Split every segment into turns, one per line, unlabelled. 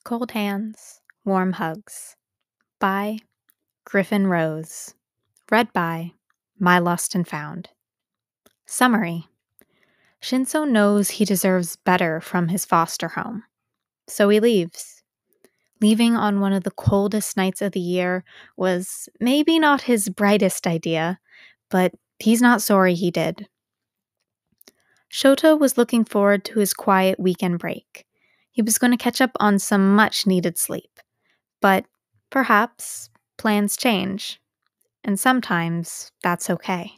Cold Hands, Warm Hugs by GriffinRose. Read by My Lost and Found. Summary. Shinsou knows he deserves better from his foster home, so he leaves. Leaving on one of the coldest nights of the year was maybe not his brightest idea, but he's not sorry he did. Shouta was looking forward to his quiet weekend break. He was going to catch up on some much-needed sleep. But perhaps plans change, and sometimes that's okay.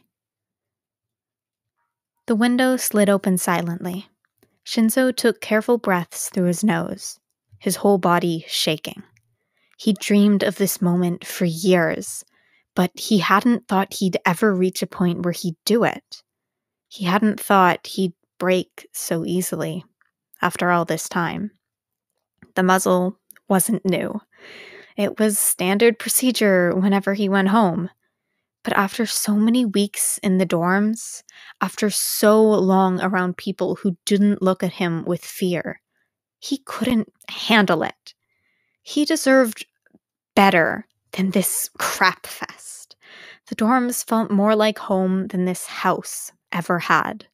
The window slid open silently. Shinsou took careful breaths through his nose, his whole body shaking. He dreamed of this moment for years, but he hadn't thought he'd ever reach a point where he'd do it. He hadn't thought he'd break so easily after all this time. The muzzle wasn't new. It was standard procedure whenever he went home. But after so many weeks in the dorms, after so long around people who didn't look at him with fear, he couldn't handle it. He deserved better than this crap fest. The dorms felt more like home than this house ever had.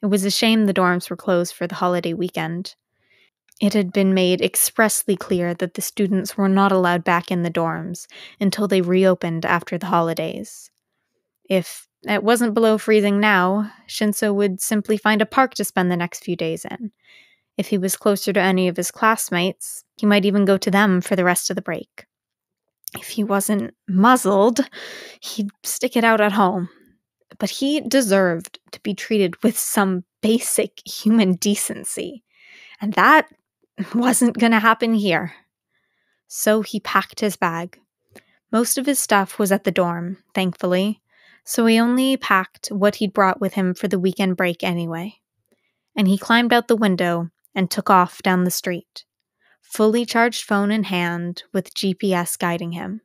It was a shame the dorms were closed for the holiday weekend. It had been made expressly clear that the students were not allowed back in the dorms until they reopened after the holidays. If it wasn't below freezing now, Shinsou would simply find a park to spend the next few days in. If he was closer to any of his classmates, he might even go to them for the rest of the break. If he wasn't muzzled, he'd stick it out at home. But he deserved to be treated with some basic human decency. And that wasn't going to happen here. So he packed his bag. Most of his stuff was at the dorm, thankfully, so he only packed what he'd brought with him for the weekend break anyway. And he climbed out the window and took off down the street, fully charged phone in hand with GPS guiding him.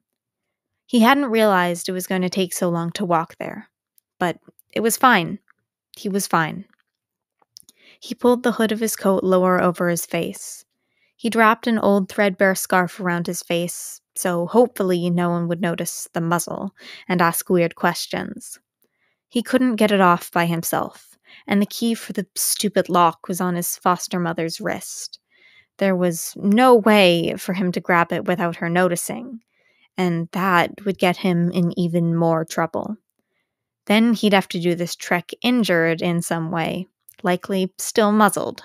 He hadn't realized it was going to take so long to walk there, but it was fine. He was fine. He pulled the hood of his coat lower over his face. He'd wrapped an old threadbare scarf around his face, so hopefully no one would notice the muzzle and ask weird questions. He couldn't get it off by himself, and the key for the stupid lock was on his foster mother's wrist. There was no way for him to grab it without her noticing, and that would get him in even more trouble. Then he'd have to do this trek injured in some way, likely still muzzled.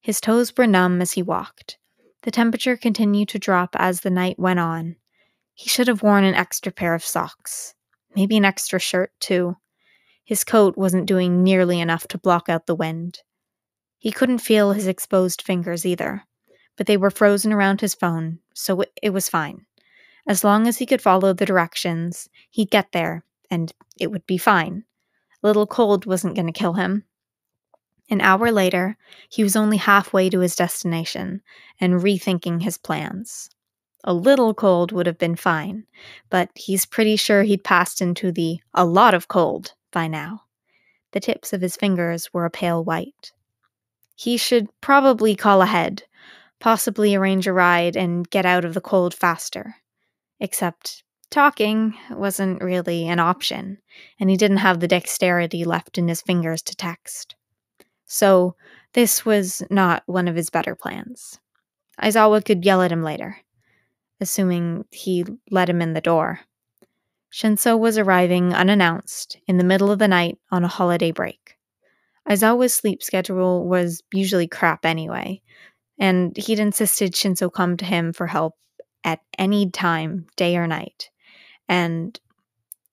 His toes were numb as he walked. The temperature continued to drop as the night went on. He should have worn an extra pair of socks. Maybe an extra shirt, too. His coat wasn't doing nearly enough to block out the wind. He couldn't feel his exposed fingers either, but they were frozen around his phone, so it was fine. As long as he could follow the directions, he'd get there, and it would be fine. A little cold wasn't going to kill him. An hour later, he was only halfway to his destination and rethinking his plans. A little cold would have been fine, but he's pretty sure he'd passed into the a lot of cold by now. The tips of his fingers were a pale white. He should probably call ahead, possibly arrange a ride and get out of the cold faster. Except talking wasn't really an option, and he didn't have the dexterity left in his fingers to text. So this was not one of his better plans. Aizawa could yell at him later, assuming he let him in the door. Shinsou was arriving unannounced in the middle of the night on a holiday break. Aizawa's sleep schedule was usually crap anyway, and he'd insisted Shinsou come to him for help at any time, day or night. And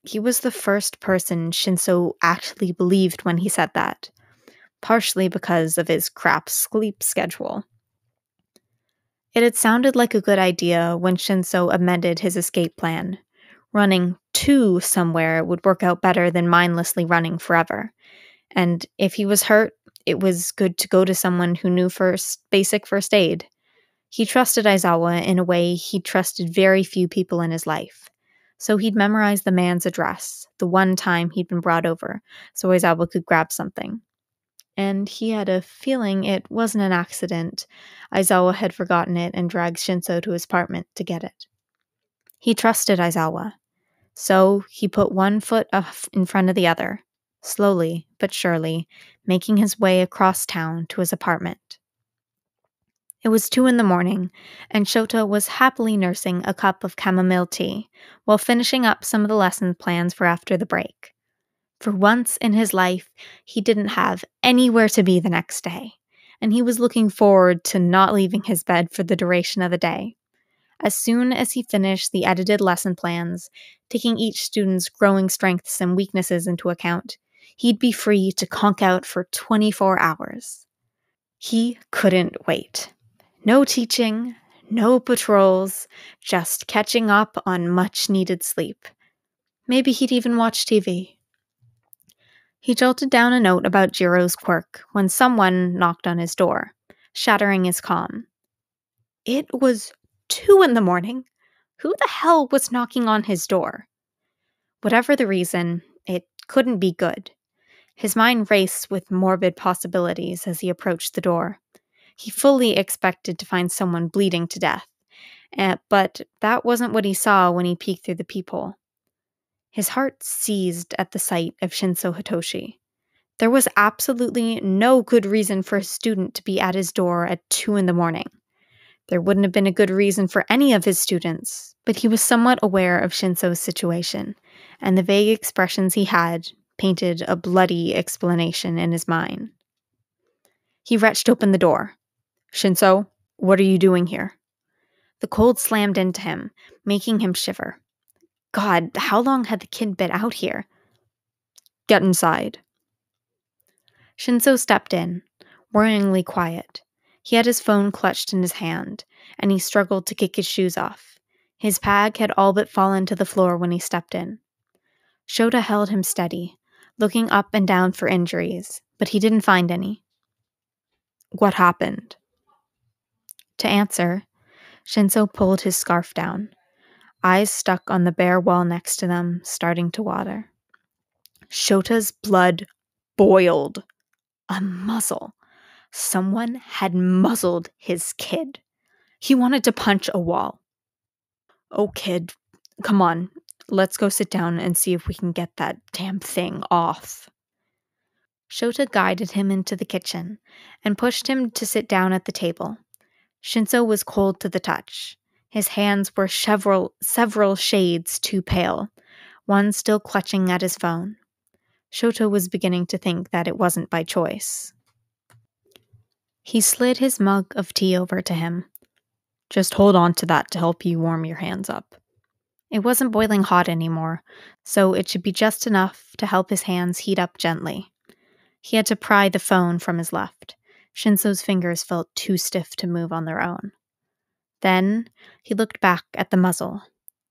he was the first person Shinsou actually believed when he said that, partially because of his crap sleep schedule. It had sounded like a good idea when Shinsou amended his escape plan. Running to somewhere would work out better than mindlessly running forever. And if he was hurt, it was good to go to someone who knew basic first aid. He trusted Aizawa in a way he'd trusted very few people in his life. So he'd memorized the man's address, the one time he'd been brought over, so Aizawa could grab something. and he had a feeling it wasn't an accident. Aizawa had forgotten it and dragged Shinsou to his apartment to get it. He trusted Aizawa, so he put one foot up in front of the other, slowly but surely, making his way across town to his apartment. It was 2 a.m, and Shouta was happily nursing a cup of chamomile tea while finishing up some of the lesson plans for after the break. For once in his life, he didn't have anywhere to be the next day, and he was looking forward to not leaving his bed for the duration of the day. As soon as he finished the edited lesson plans, taking each student's growing strengths and weaknesses into account, he'd be free to conk out for 24 hours. He couldn't wait. No teaching, no patrols, just catching up on much-needed sleep. Maybe he'd even watch TV. He jotted down a note about Jiro's quirk when someone knocked on his door, shattering his calm. It was 2 a.m. Who the hell was knocking on his door? Whatever the reason, it couldn't be good. His mind raced with morbid possibilities as he approached the door. He fully expected to find someone bleeding to death, but that wasn't what he saw when he peeked through the peephole. His heart seized at the sight of Shinsou Hitoshi. There was absolutely no good reason for a student to be at his door at 2 a.m. There wouldn't have been a good reason for any of his students, but he was somewhat aware of Shinsou's situation, and the vague expressions he had painted a bloody explanation in his mind. He wrenched open the door. "Shinsou, what are you doing here?" The cold slammed into him, making him shiver. God, how long had the kid been out here? "Get inside." Shinsou stepped in, worryingly quiet. He had his phone clutched in his hand, and he struggled to kick his shoes off. His bag had all but fallen to the floor when he stepped in. Shouta held him steady, looking up and down for injuries, but he didn't find any. "What happened?" To answer, Shinsou pulled his scarf down, eyes stuck on the bare wall next to them, starting to water. Shota's blood boiled. A muzzle. Someone had muzzled his kid. He wanted to punch a wall. "Oh, kid, come on. Let's go sit down and see if we can get that damn thing off." Shouta guided him into the kitchen and pushed him to sit down at the table. Shinsou was cold to the touch. His hands were several shades too pale, one still clutching at his phone. Shouta was beginning to think that it wasn't by choice. He slid his mug of tea over to him. "Just hold on to that to help you warm your hands up." It wasn't boiling hot anymore, so it should be just enough to help his hands heat up gently. He had to pry the phone from his left. Shinsou's fingers felt too stiff to move on their own. Then he looked back at the muzzle.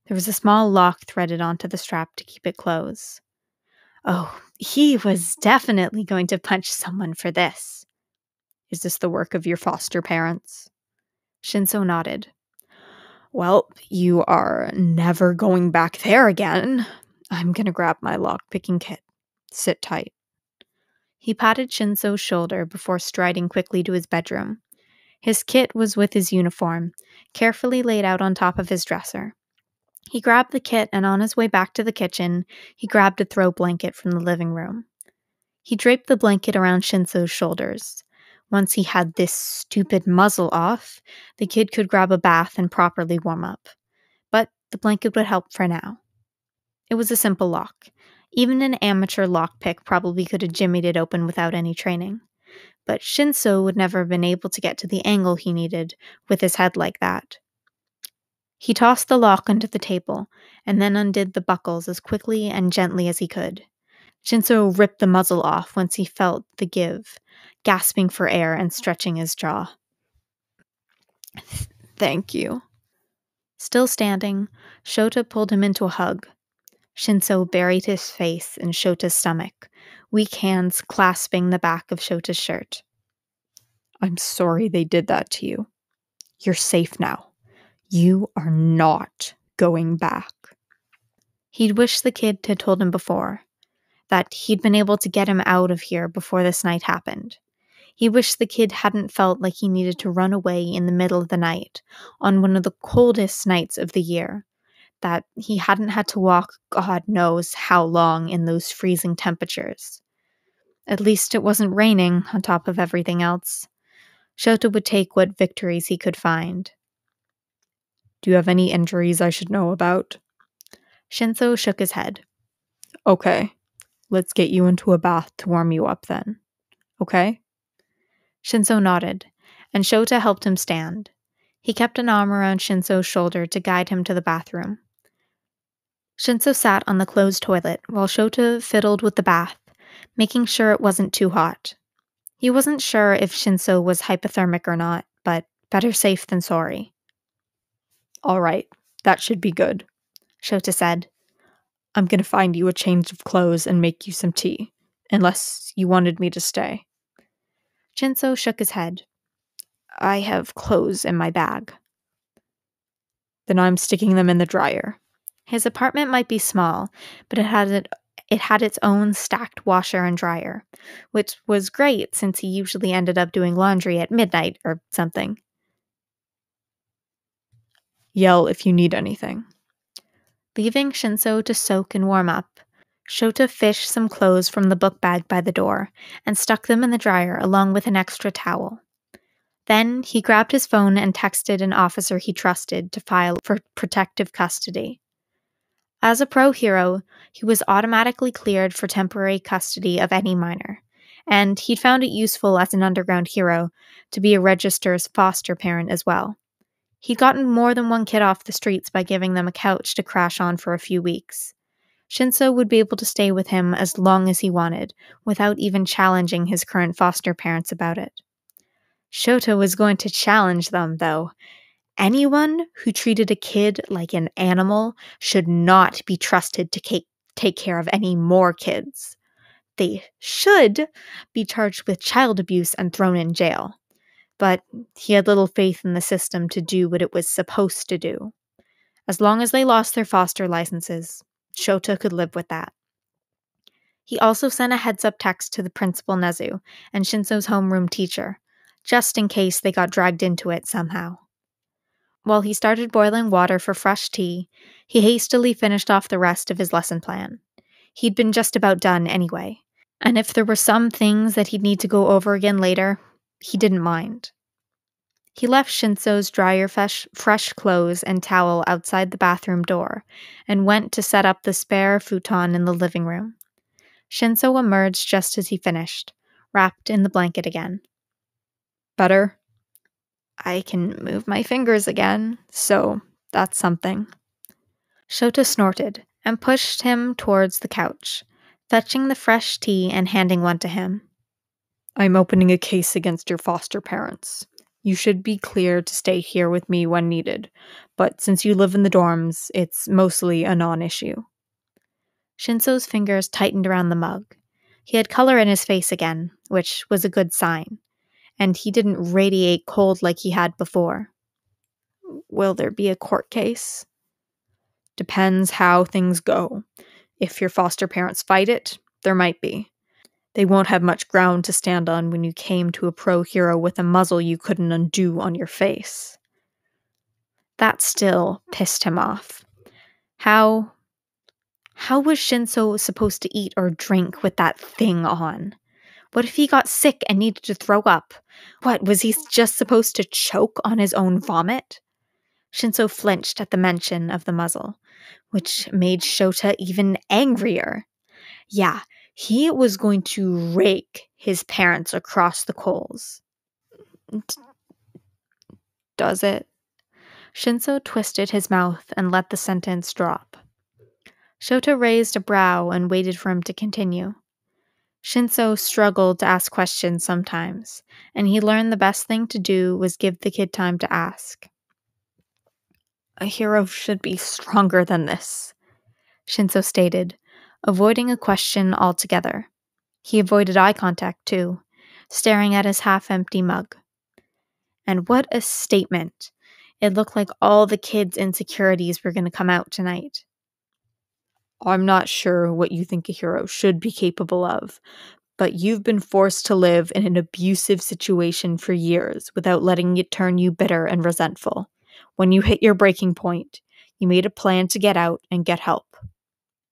There was a small lock threaded onto the strap to keep it closed. Oh, he was definitely going to punch someone for this. "Is this the work of your foster parents?" Shinsou nodded. "Well, you are never going back there again. I'm gonna grab my lock-picking kit. Sit tight." He patted Shinsou's shoulder before striding quickly to his bedroom. His kit was with his uniform, carefully laid out on top of his dresser. He grabbed the kit, and on his way back to the kitchen, he grabbed a throw blanket from the living room. He draped the blanket around Shinsou's shoulders. Once he had this stupid muzzle off, the kid could grab a bath and properly warm up. But the blanket would help for now. It was a simple lock. Even an amateur lockpick probably could have jimmied it open without any training. But Shinsou would never have been able to get to the angle he needed with his head like that. He tossed the lock onto the table, and then undid the buckles as quickly and gently as he could. Shinsou ripped the muzzle off once he felt the give, gasping for air and stretching his jaw. "Thank you." Still standing, Shouta pulled him into a hug. Shinsou buried his face in Shota's stomach, weak hands clasping the back of Shota's shirt. "I'm sorry they did that to you. You're safe now. You are not going back." He'd wished the kid had told him before. that he'd been able to get him out of here before this night happened. He wished the kid hadn't felt like he needed to run away in the middle of the night on one of the coldest nights of the year, that he hadn't had to walk God knows how long in those freezing temperatures. At least it wasn't raining on top of everything else. Shouta would take what victories he could find.
Do you have any injuries I should know about?
Shinsou shook his head.
Okay, let's get you into a bath to warm you up then. Okay?
Shinsou nodded, and Shouta helped him stand. He kept an arm around Shinsou's shoulder to guide him to the bathroom. Shinsou sat on the closed toilet while Shouta fiddled with the bath, making sure it wasn't too hot. He wasn't sure if Shinsou was hypothermic or not, but better safe than sorry.
All right, that should be good,
Shouta said.
I'm going to find you a change of clothes and make you some tea, unless you wanted me to stay.
Shinsou shook his head.
I have clothes in my bag. Then I'm sticking them in the dryer.
His apartment might be small, but it had its own stacked washer and dryer, which was great since he usually ended up doing laundry at midnight or something.
Yell if you need anything.
Leaving Shinsou to soak and warm up, Shouta fished some clothes from the book bag by the door and stuck them in the dryer along with an extra towel. Then he grabbed his phone and texted an officer he trusted to file for protective custody. As a pro hero, he was automatically cleared for temporary custody of any minor, and he'd found it useful as an underground hero to be a registered foster parent as well. He'd gotten more than one kid off the streets by giving them a couch to crash on for a few weeks. Shinsou would be able to stay with him as long as he wanted, without even challenging his current foster parents about it. Shouta was going to challenge them, though. Anyone who treated a kid like an animal should not be trusted to take care of any more kids. They should be charged with child abuse and thrown in jail. But he had little faith in the system to do what it was supposed to do. As long as they lost their foster licenses, Shouta could live with that. He also sent a heads-up text to the principal Nezu and Shinsou's homeroom teacher, just in case they got dragged into it somehow. While he started boiling water for fresh tea, he hastily finished off the rest of his lesson plan. He'd been just about done anyway, and if there were some things that he'd need to go over again later, he didn't mind. He left Shinsou's dryer fresh clothes and towel outside the bathroom door and went to set up the spare futon in the living room. Shinsou emerged just as he finished, wrapped in the blanket again.
Better?
I can move my fingers again, so that's something. Shouta snorted and pushed him towards the couch, fetching the fresh tea and handing one to him.
I'm opening a case against your foster parents. You should be clear to stay here with me when needed, but since you live in the dorms, it's mostly a non-issue.
Shinsou's fingers tightened around the mug. He had color in his face again, which was a good sign, and he didn't radiate cold like he had before.
Will there be a court case? Depends how things go. If your foster parents fight it, there might be. They won't have much ground to stand on when you came to a pro hero with a muzzle you couldn't undo on your face.
That still pissed him off. How was Shinsou supposed to eat or drink with that thing on? What if he got sick and needed to throw up? What, was he just supposed to choke on his own vomit? Shinsou flinched at the mention of the muzzle, which made Shouta even angrier. Yeah, he was going to rake his parents across the coals.
Does it?
Shinsou twisted his mouth and let the sentence drop. Shouta raised a brow and waited for him to continue. Shinsou struggled to ask questions sometimes, and he learned the best thing to do was give the kid time to ask.
A hero should be stronger than this,
Shinsou stated, avoiding a question altogether. He avoided eye contact, too, staring at his half-empty mug. And what a statement. It looked like all the kids' insecurities were going to come out tonight.
I'm not sure what you think a hero should be capable of, but you've been forced to live in an abusive situation for years without letting it turn you bitter and resentful. When you hit your breaking point, you made a plan to get out and get help.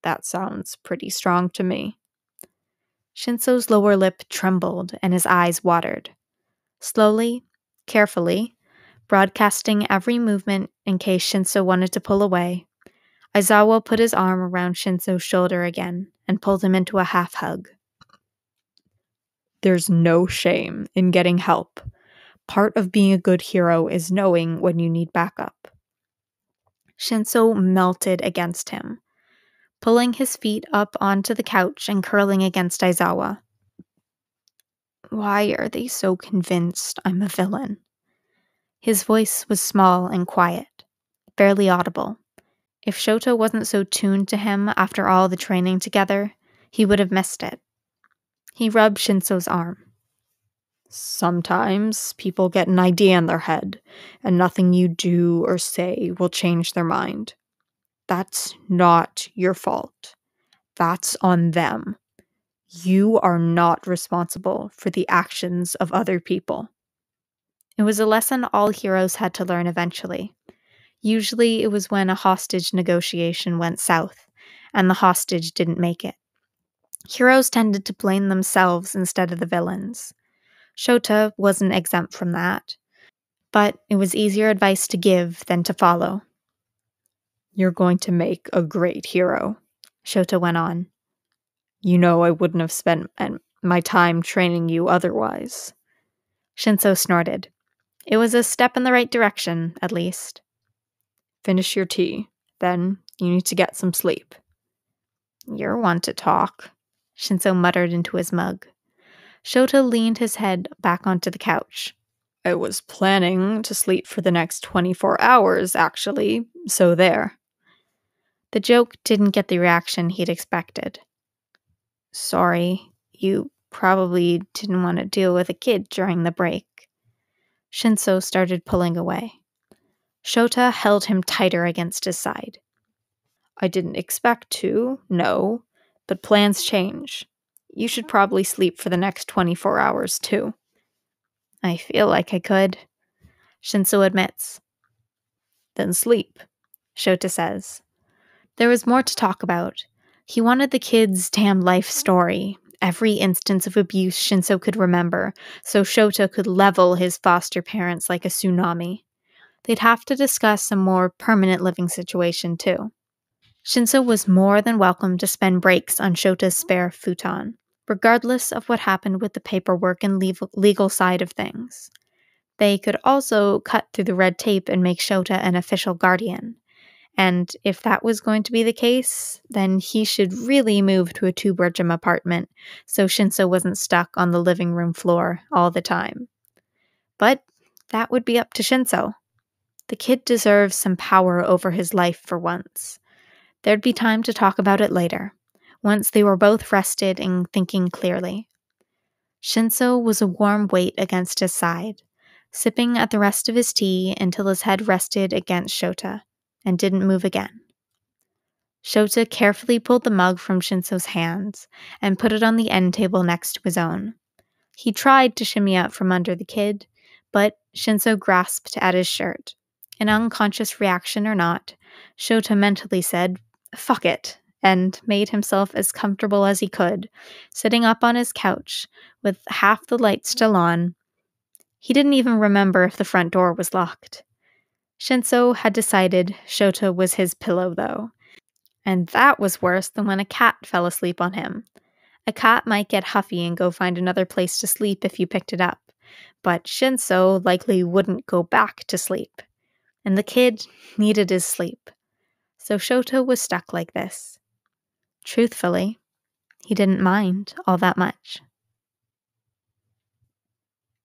That sounds pretty strong to me.
Shinsou's lower lip trembled and his eyes watered. Slowly, carefully, broadcasting every movement in case Shinsou wanted to pull away, Aizawa put his arm around Shinsou's shoulder again and pulled him into a half hug.
There's no shame in getting help. Part of being a good hero is knowing when you need backup.
Shinsou melted against him, pulling his feet up onto the couch and curling against Aizawa. Why are they so convinced I'm a villain? His voice was small and quiet, barely audible. If Shouta wasn't so tuned to him after all the training together, he would have missed it. He rubbed Shinsou's arm.
Sometimes people get an idea in their head, and nothing you do or say will change their mind. That's not your fault. That's on them. You are not responsible for the actions of other people.
It was a lesson all heroes had to learn eventually. Usually it was when a hostage negotiation went south, and the hostage didn't make it. Heroes tended to blame themselves instead of the villains. Shouta wasn't exempt from that, but it was easier advice to give than to follow.
You're going to make a great hero,
Shouta went on.
You know I wouldn't have spent my time training you otherwise.
Shinsou snorted. It was a step in the right direction, at least.
Finish your tea. Then you need to get some sleep.
You're one to talk, Shinsou muttered into his mug. Shouta leaned his head back onto the couch.
I was planning to sleep for the next 24 hours, actually, so there.
The joke didn't get the reaction he'd expected. Sorry, you probably didn't want to deal with a kid during the break. Shinsou started pulling away. Shouta held him tighter against his side.
I didn't expect to, no, but plans change. You should probably sleep for the next 24 hours, too.
I feel like I could, Shinsou admits.
Then sleep,
Shouta says. There was more to talk about. He wanted the kid's damn life story, every instance of abuse Shinsou could remember, so Shouta could level his foster parents like a tsunami. They'd have to discuss a more permanent living situation, too. Shinsou was more than welcome to spend breaks on Shouta's spare futon, regardless of what happened with the paperwork and legal side of things. They could also cut through the red tape and make Shouta an official guardian. And if that was going to be the case, then he should really move to a 2-bedroom apartment so Shinsou wasn't stuck on the living room floor all the time. But that would be up to Shinsou. The kid deserves some power over his life for once. There'd be time to talk about it later, once they were both rested and thinking clearly. Shinsou was a warm weight against his side, sipping at the rest of his tea until his head rested against Shouta, and didn't move again. Shouta carefully pulled the mug from Shinsou's hands and put it on the end table next to his own. He tried to shimmy out from under the kid, but Shinsou grasped at his shirt. An unconscious reaction or not, Shouta mentally said, "Fuck it," and made himself as comfortable as he could, sitting up on his couch with half the light still on. He didn't even remember if the front door was locked. Shinsou had decided Shouta was his pillow, though, and that was worse than when a cat fell asleep on him. A cat might get huffy and go find another place to sleep if you picked it up, but Shinsou likely wouldn't go back to sleep. And the kid needed his sleep. So Shouta was stuck like this. Truthfully, he didn't mind all that much.